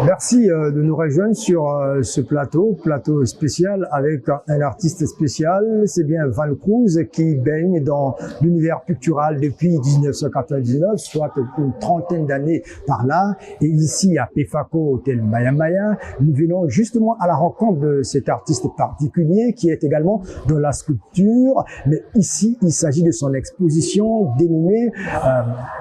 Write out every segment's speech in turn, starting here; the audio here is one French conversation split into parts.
Merci de nous rejoindre sur ce plateau spécial avec un artiste spécial. C'est bien Van Cruz qui baigne dans l'univers pictural depuis 1999, soit une trentaine d'années par là. Et ici à Pefako, hôtel Maya Maya, nous venons justement à la rencontre de cet artiste particulier qui est également dans la sculpture. Mais ici, il s'agit de son exposition dénommée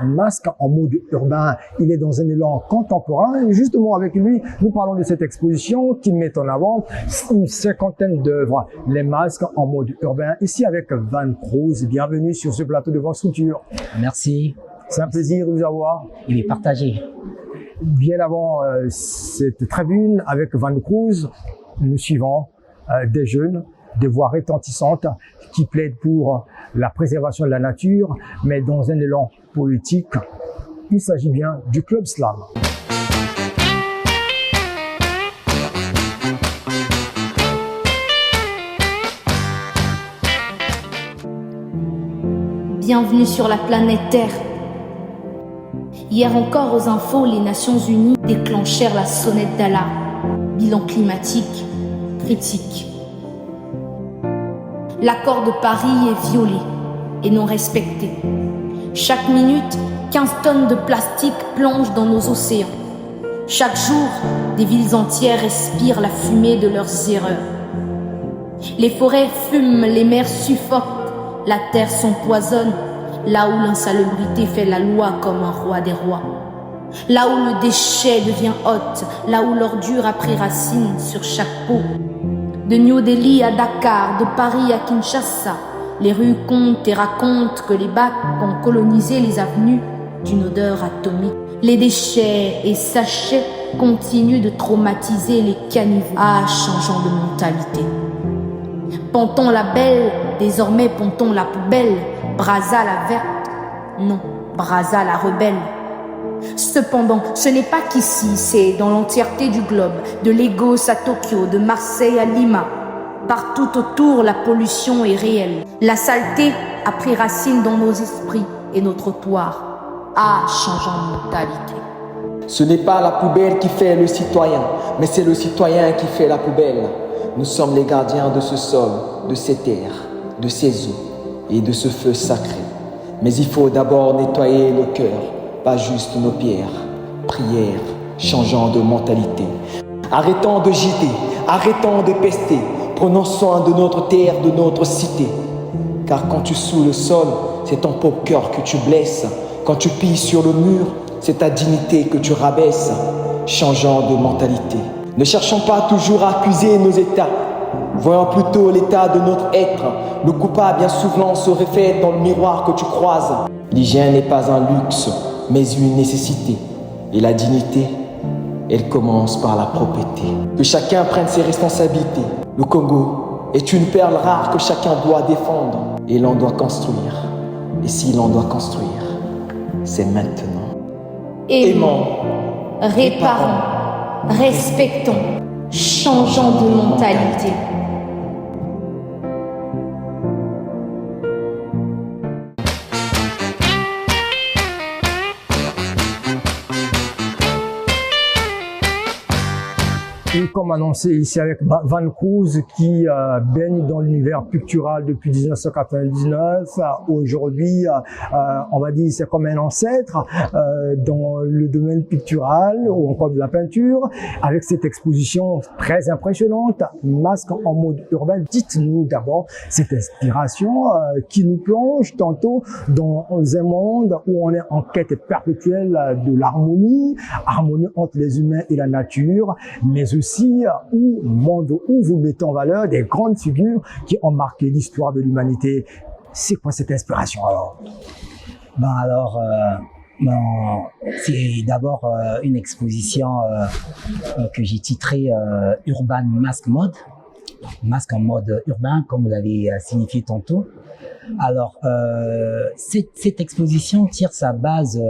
Masque en mode urbain. Il est dans un élan contemporain. Et justement, avec lui, nous parlons de cette exposition qui met en avant une cinquantaine d'œuvres, les masques en mode urbain. Ici avec Van Cruz, bienvenue sur ce plateau de Vox Culture. Merci. C'est un plaisir de vous avoir. Il est partagé. Bien avant cette tribune avec Van Cruz, nous suivons des jeunes, des voix retentissantes qui plaident pour la préservation de la nature, mais dans un élan politique. Il s'agit bien du Club Slam. Bienvenue sur la planète Terre. Hier encore aux infos, les Nations Unies déclenchèrent la sonnette d'alarme. Bilan climatique critique. L'accord de Paris est violé et non respecté. Chaque minute, 15 tonnes de plastique plongent dans nos océans. Chaque jour, des villes entières respirent la fumée de leurs erreurs. Les forêts fument, les mers suffoquent. La terre s'empoisonne, là où l'insalubrité fait la loi comme un roi des rois. Là où le déchet devient hôte, là où l'ordure a pris racine sur chaque peau. De New Delhi à Dakar, de Paris à Kinshasa, les rues comptent et racontent que les bacs ont colonisé les avenues d'une odeur atomique. Les déchets et sachets continuent de traumatiser les caniveaux. Ah, changeant de mentalité. Pontons la belle, désormais pontons la poubelle. Brasa la verte, non, brasa la rebelle. Cependant, ce n'est pas qu'ici, c'est dans l'entièreté du globe, de Lagos à Tokyo, de Marseille à Lima. Partout autour, la pollution est réelle. La saleté a pris racine dans nos esprits et nos trottoirs. Ah, changeant de mentalité. Ce n'est pas la poubelle qui fait le citoyen, mais c'est le citoyen qui fait la poubelle. Nous sommes les gardiens de ce sol, de ces terres, de ces eaux et de ce feu sacré. Mais il faut d'abord nettoyer nos cœurs, pas juste nos pierres. Prière, changeant de mentalité. Arrêtons de gîter, arrêtons de pester. Prenons soin de notre terre, de notre cité. Car quand tu souilles le sol, c'est ton pauvre cœur que tu blesses. Quand tu pilles sur le mur, c'est ta dignité que tu rabaisses. Changeant de mentalité. Ne cherchons pas toujours à accuser nos états. Voyons plutôt l'état de notre être. Le coupable bien souvent se reflète dans le miroir que tu croises. L'hygiène n'est pas un luxe, mais une nécessité. Et la dignité, elle commence par la propreté. Que chacun prenne ses responsabilités. Le Congo est une perle rare que chacun doit défendre. Et l'on doit construire. Et si l'on doit construire, c'est maintenant. Aimons, réparons, respectons, changeons de mentalité. Et comme annoncé ici avec Van Cruz qui baigne dans l'univers pictural depuis 1999, aujourd'hui on va dire c'est comme un ancêtre dans le domaine pictural ou encore de la peinture, avec cette exposition très impressionnante, Masque en mode urbain. Dites-nous d'abord cette inspiration qui nous plonge tantôt dans un monde où on est en quête perpétuelle de l'harmonie, harmonie entre les humains et la nature, mais aussi monde où vous mettez en valeur des grandes figures qui ont marqué l'histoire de l'humanité. C'est quoi cette inspiration alors? C'est d'abord une exposition que j'ai titrée Urban Mask Mode. Masque en mode urbain, comme vous l'avez signifié tantôt. Alors, cette exposition tire sa base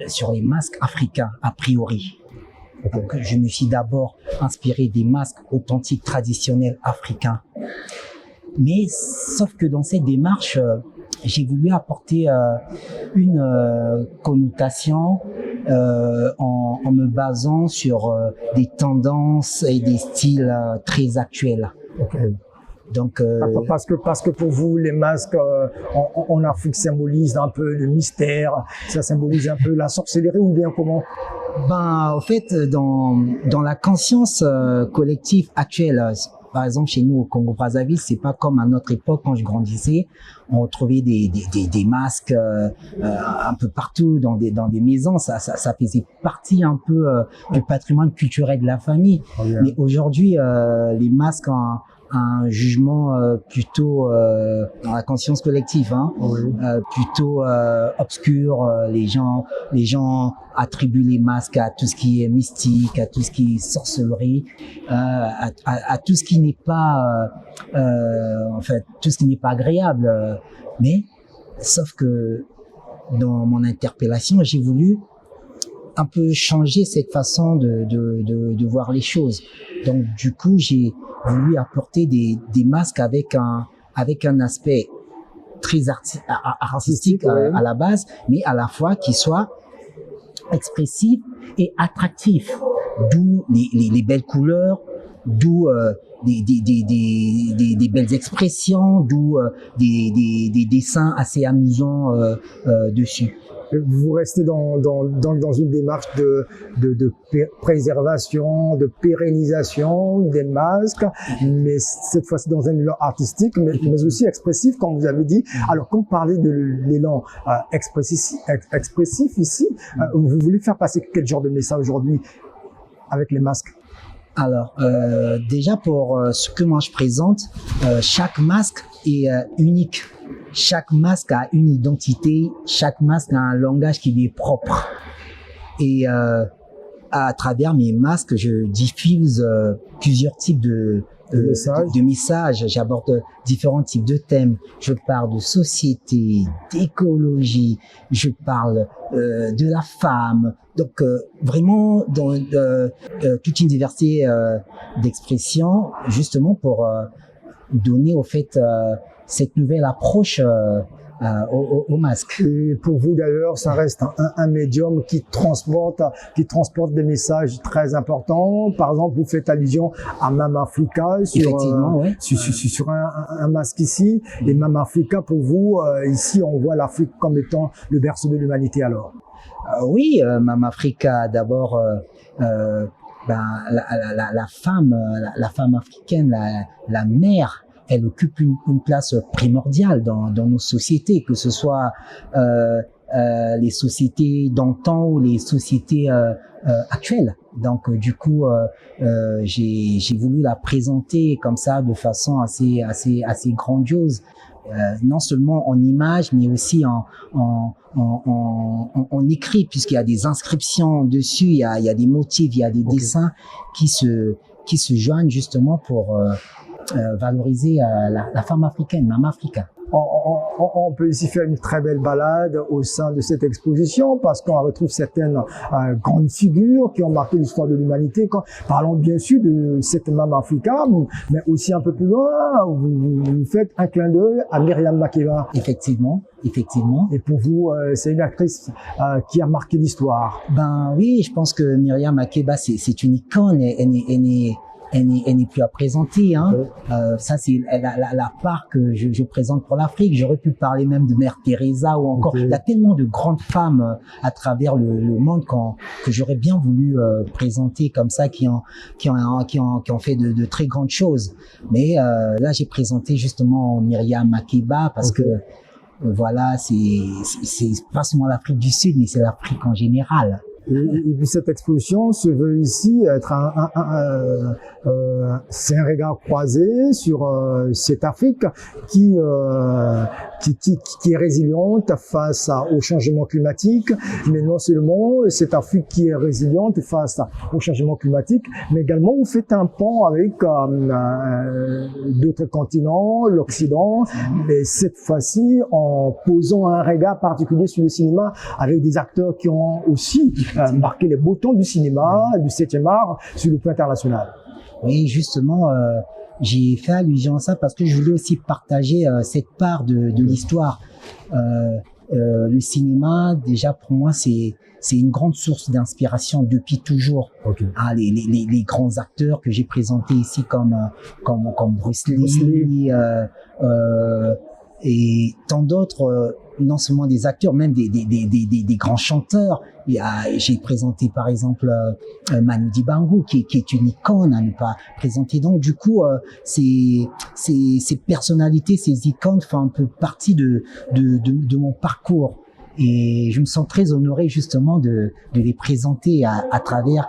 sur les masques africains, a priori. Donc, je me suis d'abord inspiré des masques authentiques, traditionnels africains. Mais, sauf que dans cette démarche, j'ai voulu apporter une connotation en me basant sur des tendances et des styles très actuels. Okay. Donc, parce que pour vous, les masques en Afrique symbolisent un peu le mystère, ça symbolise un peu la sorcellerie ou bien comment? Ben, au fait, dans la conscience collective actuelle, par exemple chez nous au Congo-Brazzaville, c'est pas comme à notre époque quand je grandissais, on retrouvait des masques un peu partout dans des maisons, ça faisait partie un peu du patrimoine culturel de la famille. Oh, yeah. Mais aujourd'hui, les masques un jugement plutôt dans la conscience collective, hein, Oui. plutôt obscur. Les gens attribuent les masques à tout ce qui est mystique, à tout ce qui est sorcellerie, à tout ce qui n'est pas, en fait, tout ce qui n'est pas agréable. Mais sauf que dans mon interpellation, j'ai voulu un peu changer cette façon de voir les choses. Donc du coup, j'ai voulu apporter des masques avec un aspect très artistique à la base, mais à la fois qui soit expressif et attractif. D'où les belles couleurs, d'où des belles expressions, d'où des dessins assez amusants dessus. Vous restez dans une démarche de préservation, de pérennisation des masques, mais cette fois-ci dans un élan artistique, mais aussi expressif, comme vous avez dit. Alors, quand vous parlez de l'élan expressif ici, vous voulez faire passer quel genre de message aujourd'hui avec les masques? Alors, déjà pour ce que moi je présente, chaque masque est unique. Chaque masque a une identité, chaque masque a un langage qui lui est propre. Et à travers mes masques, je diffuse plusieurs types de messages. J'aborde différents types de thèmes. Je parle de société, d'écologie, je parle de la femme. Donc vraiment dans toute une diversité d'expressions, justement pour donner au fait cette nouvelle approche au masque. Et pour vous d'ailleurs, ça reste un médium qui transporte des messages très importants. Par exemple, vous faites allusion à Mama Africa sur un masque ici. Et Mama Africa, pour vous, ici, on voit l'Afrique comme étant le berceau de l'humanité alors. Oui, Mama Africa, d'abord, la femme africaine, la mère, elle occupe une place primordiale dans nos sociétés, que ce soit les sociétés d'antan ou les sociétés actuelles. Donc du coup, j'ai voulu la présenter comme ça de façon assez grandiose, non seulement en images, mais aussi en écrit, puisqu'il y a des inscriptions dessus, il y a des motifs, il y a des dessins qui se joignent justement pour valoriser la femme africaine, Mama Africa. On peut ici faire une très belle balade au sein de cette exposition parce qu'on retrouve certaines grandes figures qui ont marqué l'histoire de l'humanité. Parlons bien sûr de cette Mama Africa, mais aussi un peu plus loin, vous faites un clin d'œil à Myriam Makeba. Effectivement. Et pour vous, c'est une actrice qui a marqué l'histoire. Ben oui, je pense que Myriam Makeba, c'est une icône. Elle n'est plus à présenter, hein. Ça, c'est la part que je présente pour l'Afrique. J'aurais pu parler même de Mère Teresa ou encore. Il y a tellement de grandes femmes à travers le monde que j'aurais bien voulu présenter comme ça, qui ont fait de très grandes choses. Mais là, j'ai présenté justement Myriam Makeba parce que voilà, c'est pas seulement l'Afrique du Sud, mais c'est l'Afrique en général. Et puis cette exposition se veut ici être c'est un regard croisé sur cette Afrique qui est résiliente face au changement climatique, mais non seulement cette Afrique qui est résiliente face au changement climatique, mais également vous faites un pont avec d'autres continents, l'Occident, mais cette fois-ci en posant un regard particulier sur le cinéma avec des acteurs qui ont aussi marqué les beaux temps du cinéma, du 7e art sur le plan international. Oui, justement, j'ai fait allusion à ça parce que je voulais aussi partager cette part de l'histoire. le cinéma, déjà pour moi, c'est une grande source d'inspiration depuis toujours. Ok. Ah, les grands acteurs que j'ai présentés ici comme Bruce Lee, et tant d'autres, non seulement des acteurs, même des grands chanteurs. J'ai présenté par exemple Manu Dibango, qui est une icône à ne pas présenter. Donc du coup, ces personnalités, ces icônes font un peu partie de mon parcours. Et je me sens très honoré justement de les présenter à travers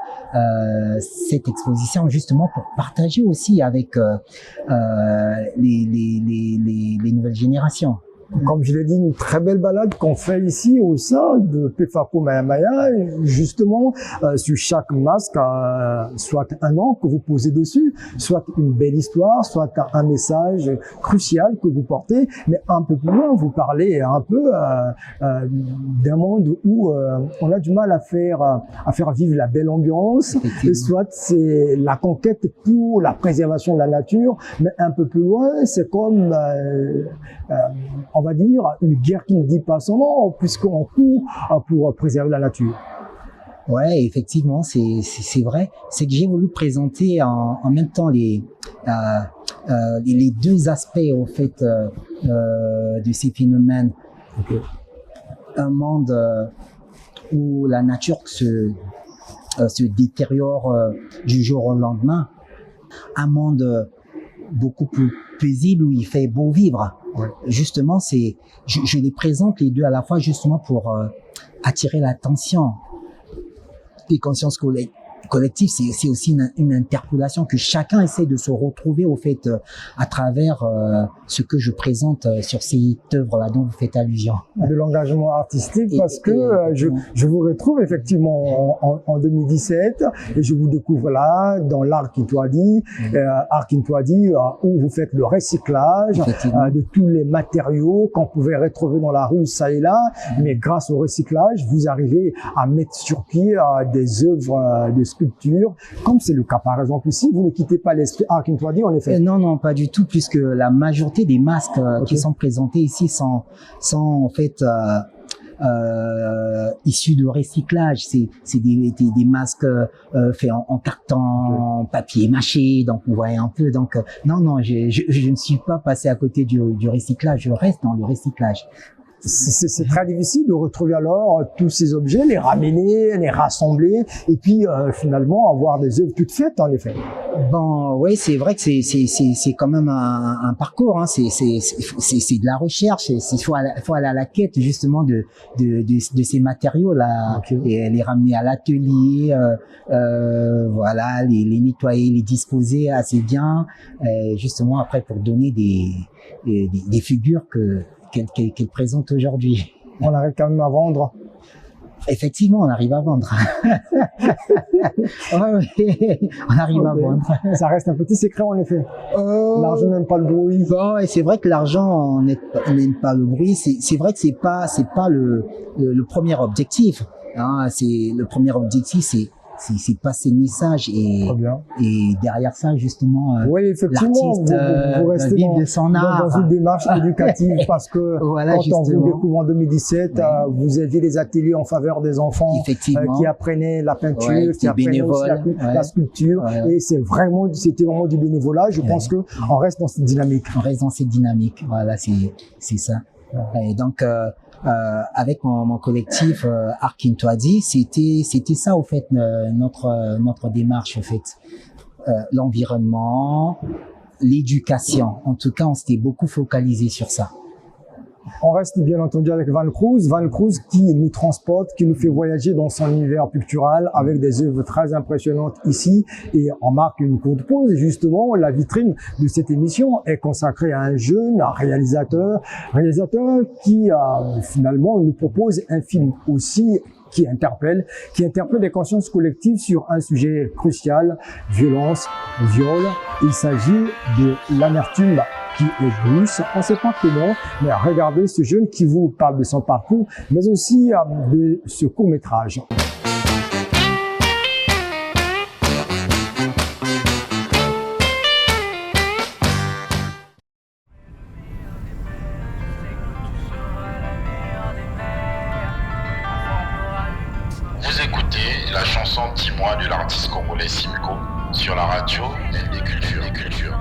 cette exposition, justement pour partager aussi avec les nouvelles générations. Comme je l'ai dit, une très belle balade qu'on fait ici au sein de Pefako Maya Maya, justement sur chaque masque, soit un nom que vous posez dessus, soit une belle histoire, soit un message crucial que vous portez, mais un peu plus loin, vous parlez un peu d'un monde où on a du mal à faire vivre la belle ambiance, et soit c'est la conquête pour la préservation de la nature, mais un peu plus loin, c'est comme on va dire, une guerre qui ne dit pas son nom, puisqu'on court pour préserver la nature. Ouais, effectivement, c'est vrai. C'est que j'ai voulu présenter en même temps les deux aspects, au fait, de ces phénomènes. Okay. Un monde où la nature se détériore du jour au lendemain. Un monde beaucoup plus paisible où il fait beau vivre. Ouais. Justement, je les présente les deux à la fois justement pour attirer l'attention. Les consciences collectives, c'est aussi une interpellation que chacun essaie de se retrouver au fait à travers ce que je présente sur cette œuvre-là dont vous faites allusion. De l'engagement artistique, parce que je vous retrouve effectivement en 2017 et je vous découvre là dans l'Art Kintwadi, où vous faites le recyclage de tous les matériaux qu'on pouvait retrouver dans la rue ça et là, mais grâce au recyclage, vous arrivez à mettre sur pied des œuvres de sculpture, comme c'est le cas par exemple ici. Vous ne quittez pas l'esprit Art Kintwadi, en effet. Non, pas du tout, puisque la majorité des masques qui sont présentés ici sont en fait issus de recyclage. C'est des masques faits en carton, papier mâché, donc vous voyez un peu. Donc non, je ne suis pas passé à côté du recyclage, je reste dans le recyclage. C'est très difficile de retrouver alors tous ces objets, les ramener, les rassembler et puis finalement avoir des œuvres toutes faites, en effet. Bon, oui, c'est vrai que c'est quand même un parcours, hein. C'est de la recherche. Il faut aller à la quête justement de ces matériaux là, et les ramener à l'atelier, voilà, les nettoyer, les disposer assez bien, justement après pour donner des figures qu'elle présente aujourd'hui. On arrive quand même à vendre. Effectivement, on arrive à vendre. Ouais, on arrive à vendre. Ça reste un petit secret en effet. L'argent n'aime pas le bruit. Bon, et c'est vrai que l'argent n'aime pas le bruit. C'est vrai que c'est pas le premier objectif. Hein, le premier objectif, c'est passer le message et derrière ça justement l'artiste vous restez vivre de son art dans une démarche éducative parce que voilà, quand on vous découvre en vous aviez des ateliers en faveur des enfants qui apprenaient la peinture, qui apprenaient aussi la sculpture et c'était vraiment du bénévolat. Je pense que on reste dans cette dynamique. Voilà, c'est ça. Et donc avec mon collectif Art Kintwadi, c'était ça au fait notre démarche au fait, l'environnement, l'éducation. En tout cas, on s'était beaucoup focalisé sur ça. On reste bien entendu avec Van Cruz qui nous transporte, qui nous fait voyager dans son univers pictural avec des œuvres très impressionnantes ici. Et on marque une courte pause. Et justement, la vitrine de cette émission est consacrée à un jeune réalisateur qui finalement nous propose un film aussi qui interpelle les consciences collectives sur un sujet crucial, violence, viol. Il s'agit de l'amertume qui est douce, on ne sait pas comment, mais regardez ce jeune qui vous parle de son parcours, mais aussi de ce court-métrage. mois de l'artiste congolais Simco sur la radio des cultures.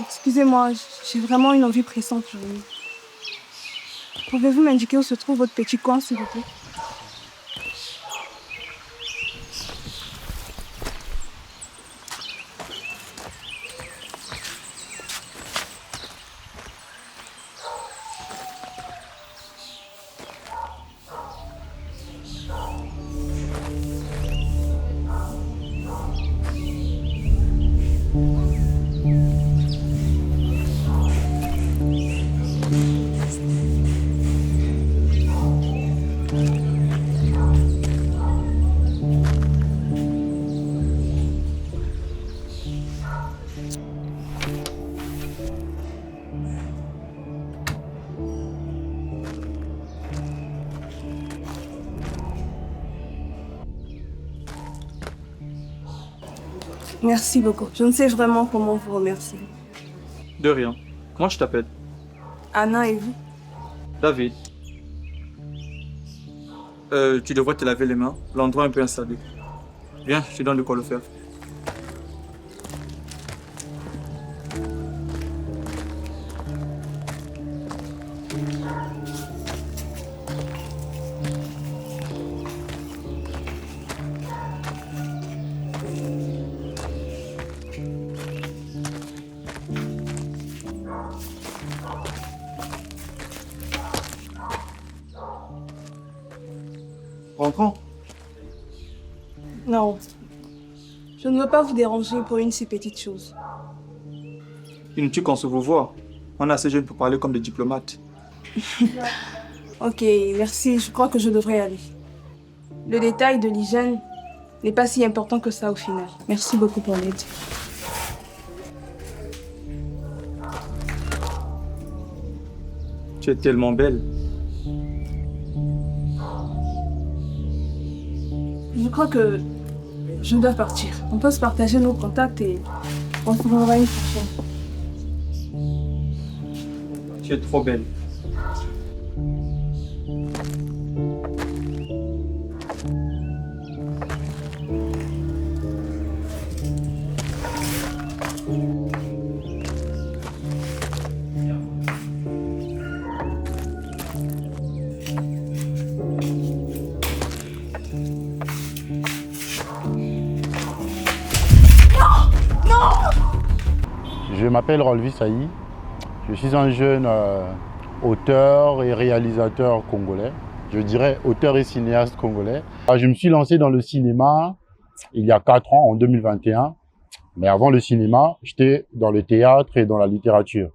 Excusez-moi, j'ai vraiment une envie pressante aujourd'hui. Pouvez-vous m'indiquer où se trouve votre petit coin, s'il vous plaît? Merci beaucoup. Je ne sais vraiment comment vous remercier. De rien. Comment tu t'appelles? Anna et vous? David. Tu devrais te laver les mains. L'endroit est un peu installé. Viens, je te donne de quoi le faire. Rentrons. Non. Je ne veux pas vous déranger pour une si petite chose. Inutile qu'on se vous voit. On est assez jeunes pour parler comme des diplomates. Ok, merci. Je crois que je devrais aller. Le détail de l'hygiène n'est pas si important que ça au final. Merci beaucoup pour l'aide. Tu es tellement belle. Je crois que je dois partir. On peut se partager nos contacts et on se revoit une prochaine. Tu es trop belle. Je m'appelle Rolvi Saï. Je suis un jeune auteur et réalisateur congolais. Je dirais auteur et cinéaste congolais. Je me suis lancé dans le cinéma il y a 4 ans, en 2021. Mais avant le cinéma, j'étais dans le théâtre et dans la littérature.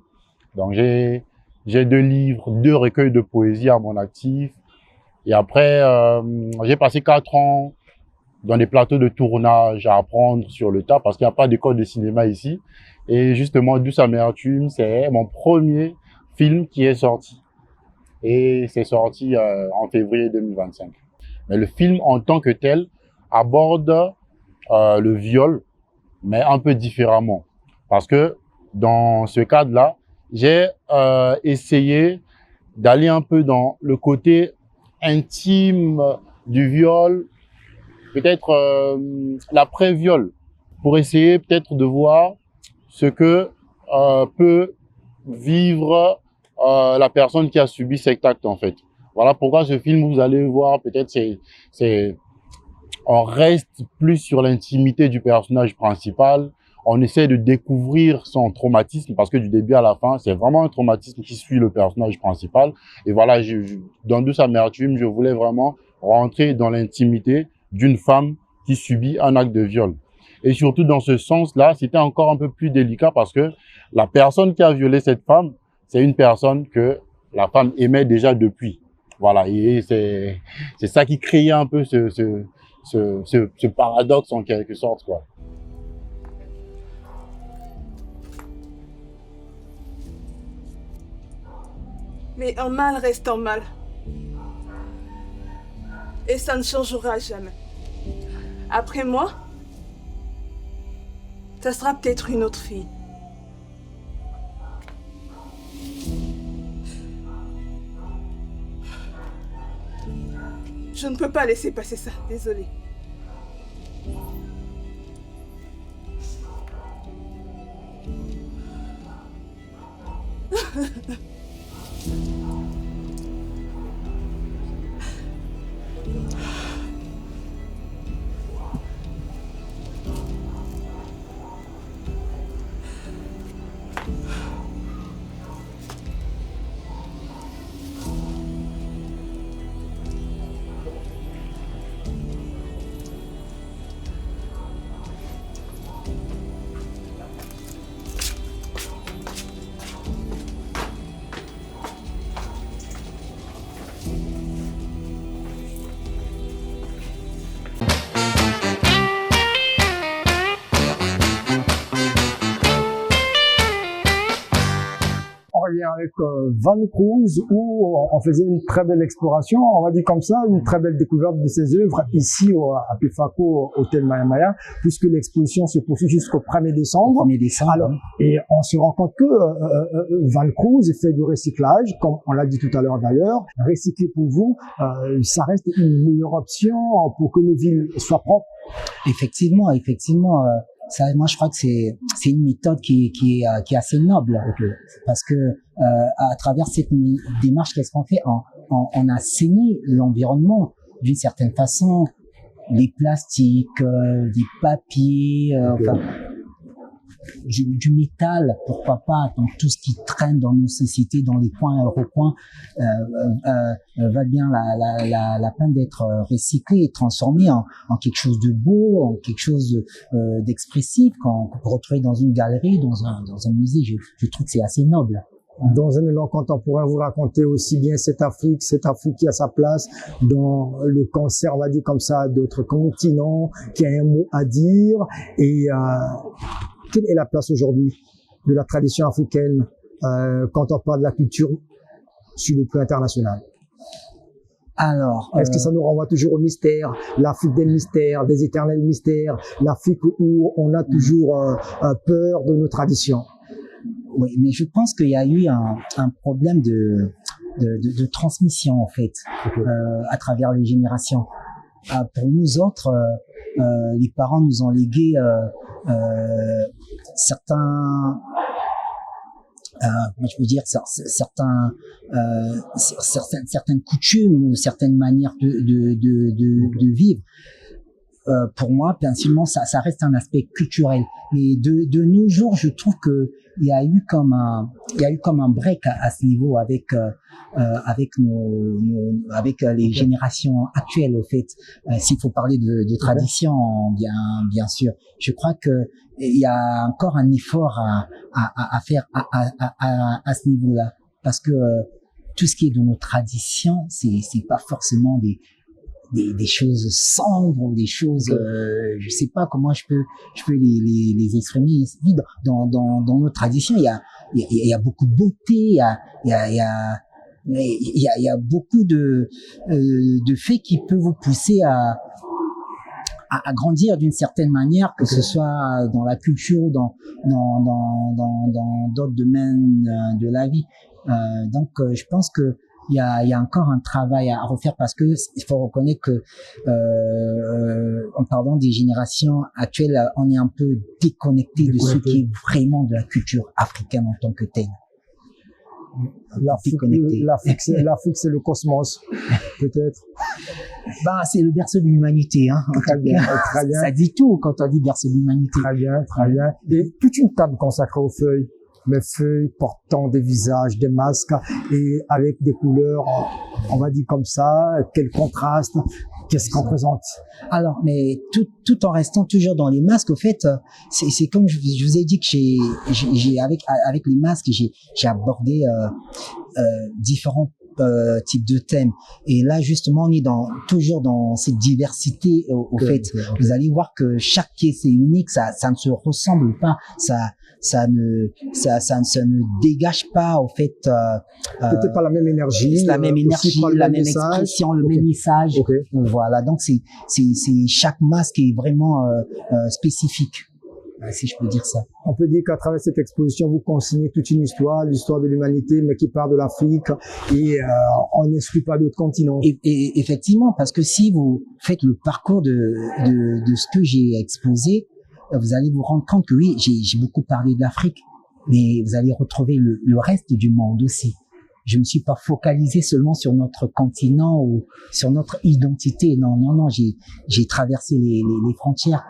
Donc j'ai 2 livres, 2 recueils de poésie à mon actif. Et après, j'ai passé 4 ans dans des plateaux de tournage à apprendre sur le tas parce qu'il n'y a pas d'école de cinéma ici. Et justement, Douce Amertume, c'est mon premier film qui est sorti. Et c'est sorti en février 2025. Mais le film en tant que tel aborde le viol, mais un peu différemment. Parce que dans ce cadre-là, j'ai essayé d'aller un peu dans le côté intime du viol, peut-être l'après-viol, pour essayer peut-être de voir ce que peut vivre la personne qui a subi cet acte en fait. Voilà pourquoi ce film, vous allez voir, peut-être on reste plus sur l'intimité du personnage principal. On essaie de découvrir son traumatisme parce que du début à la fin, c'est vraiment un traumatisme qui suit le personnage principal. Et voilà, dans Douce Amertume, je voulais vraiment rentrer dans l'intimité d'une femme qui subit un acte de viol. Et surtout dans ce sens-là, c'était encore un peu plus délicat parce que la personne qui a violé cette femme, c'est une personne que la femme aimait déjà depuis. Voilà, et c'est ça qui créait un peu ce paradoxe en quelque sorte, quoi. Mais un mal reste un mal. Et ça ne changera jamais. Après moi, ça sera peut-être une autre fille. Je ne peux pas laisser passer ça, désolée. Avec Van Cruz où on faisait une très belle exploration, on va dire comme ça, une très belle découverte de ses œuvres ici à Pefaco, Hôtel Maya Maya, puisque l'exposition se poursuit jusqu'au 1er décembre. 1er décembre. Alors, et on se rend compte que Van Cruz fait du recyclage, comme on l'a dit tout à l'heure d'ailleurs. Recycler pour vous, ça reste une meilleure option pour que nos villes soient propres. Effectivement. Ça, moi, je crois que c'est une méthode qui est assez noble, parce que à travers cette démarche, qu'est-ce qu'on fait? On assainit l'environnement d'une certaine façon, les plastiques, des papiers, enfin du métal, pourquoi pas, donc tout ce qui traîne dans nos sociétés, dans les coins et recoins, va bien la peine d'être recyclé et transformé en quelque chose de beau, en quelque chose d'expressif, qu'on peut retrouver dans une galerie, dans un musée. Je trouve que c'est assez noble. Dans un élan contemporain, vous racontez aussi bien cette Afrique qui a sa place dans le concert, on va dire comme ça, d'autres continents, qui a un mot à dire. Et quelle est la place aujourd'hui de la tradition africaine quand on parle de la culture sur le plan international? Alors, est-ce que ça nous renvoie toujours au mystère, l'Afrique des mystères, des éternels mystères, l'Afrique où on a toujours peur de nos traditions? Oui, mais je pense qu'il y a eu un problème de transmission en fait, à travers les générations. Pour nous autres, les parents nous ont légué certains, comment je peux dire, certaines coutumes ou certaines manières de vivre. Pour moi, personnellement, ça reste un aspect culturel. Et de nos jours, je trouve que il y a eu comme un break à ce niveau avec les générations actuelles, au fait. S'il faut parler de tradition, bien sûr. Je crois que il y a encore un effort à faire à ce niveau-là, parce que tout ce qui est de nos traditions, c'est pas forcément des choses sombres, des choses, je sais pas comment je peux les exprimer. Dans nos traditions, il y a beaucoup de beauté, il y a beaucoup de faits qui peuvent vous pousser à grandir d'une certaine manière, que ce soit dans la culture, dans d'autres domaines de la vie. Donc, je pense que il y a encore un travail à refaire, parce que il faut reconnaître que en parlant des générations actuelles, on est un peu déconnecté de ce qui est vraiment de la culture africaine en tant que telle. L'Afrique, c'est le cosmos, peut-être. C'est le berceau de l'humanité, hein. Très bien. Ça dit tout quand on dit berceau de l'humanité. Très bien. Et toute une table consacrée aux feuilles. Mes feuilles portant des visages, des masques, et avec des couleurs, on va dire comme ça, quel contraste, Qu'est-ce qu'on présente? Alors, mais tout en restant toujours dans les masques, au fait, c'est comme je vous ai dit que j'ai avec les masques, j'ai abordé différents types de thèmes. Et là, justement, on est toujours dans cette diversité. Au fait, vous allez voir que chaque pièce est unique, ça ne se ressemble pas, ça ne dégage pas, au fait. Peut-être pas la même énergie. La même énergie, la même expression, le même message. Voilà. Donc, c'est chaque masque est vraiment spécifique, si je peux dire ça. On peut dire qu'à travers cette exposition, vous consignez toute une histoire, l'histoire de l'humanité, mais qui part de l'Afrique, et on n'exclut pas d'autres continents. Et effectivement, parce que si vous faites le parcours de ce que j'ai exposé, vous allez vous rendre compte que oui, j'ai beaucoup parlé de l'Afrique, mais vous allez retrouver le reste du monde aussi. Je me suis pas focalisé seulement sur notre continent ou sur notre identité. Non, j'ai traversé les frontières.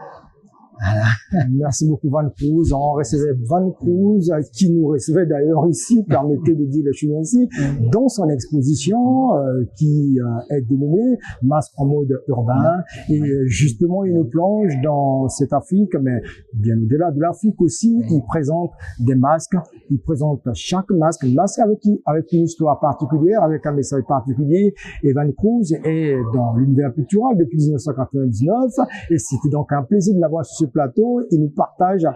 Voilà. Merci beaucoup Van Cruz. On recevait Van Cruz, qui nous recevait d'ailleurs ici, permettez de dire les choses ainsi, dans son exposition qui est dénommée Masque en mode urbain. Et justement, il nous plonge dans cette Afrique, mais bien au-delà de l'Afrique aussi. Il présente des masques. Il présente chaque masque avec une histoire particulière, avec un message particulier. Et Van Cruz est dans l'univers pictural depuis 1999. Et c'était donc un plaisir de l'avoir sur ce plateau. Il nous partage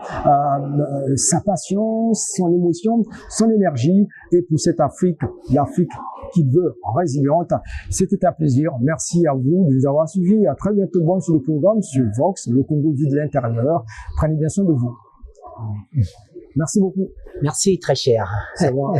sa passion, son émotion, son énergie, et pour cette Afrique, l'Afrique qu'il veut résiliente. C'était un plaisir. Merci à vous de nous avoir suivis. À très bientôt bon sur le programme sur Vox, le Congo vu de l'intérieur. Prenez bien soin de vous. Merci beaucoup. Merci, très cher. C'est bon.